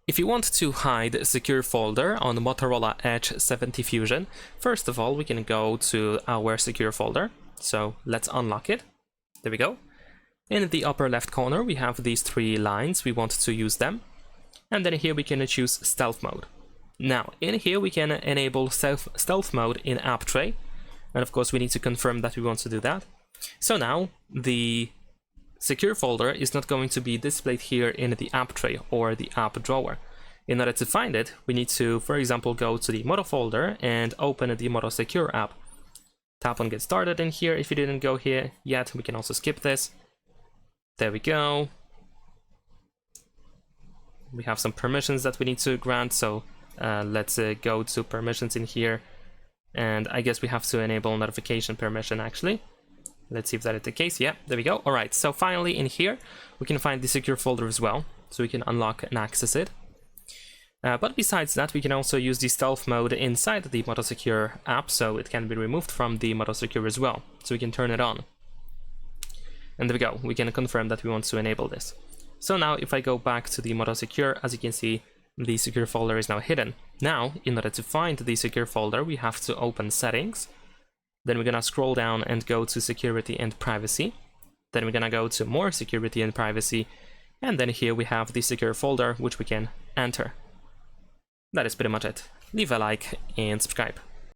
If you want to hide a secure folder on Motorola Edge 70 Fusion, first of all, we can go to our secure folder. So let's unlock it. There we go. In the upper left corner, we have these three lines. We want to use them. And then here we can choose stealth mode. Now, in here, we can enable stealth mode in app tray. And of course, we need to confirm that we want to do that. So now the secure folder is not going to be displayed here in the app tray or the app drawer. In order to find it, we need to, for example, go to the Moto folder and open the Moto Secure app. Tap on Get Started in here if you didn't go here yet. We can also skip this. There we go. We have some permissions that we need to grant, so let's go to permissions in here. And I guess we have to enable notification permission actually. Let's see if that is the case. Yeah, there we go. All right, so finally in here, we can find the secure folder as well. So we can unlock and access it. But besides that, we can also use the stealth mode inside the Moto Secure app, so it can be removed from the Moto Secure as well. So we can turn it on. And there we go. We can confirm that we want to enable this. So now if I go back to the Moto Secure, as you can see, the secure folder is now hidden. Now, in order to find the secure folder, we have to open Settings. Then we're gonna scroll down and go to Security and Privacy. Then we're gonna go to More Security and Privacy. And then here we have the secure folder, which we can enter. That is pretty much it. Leave a like and subscribe.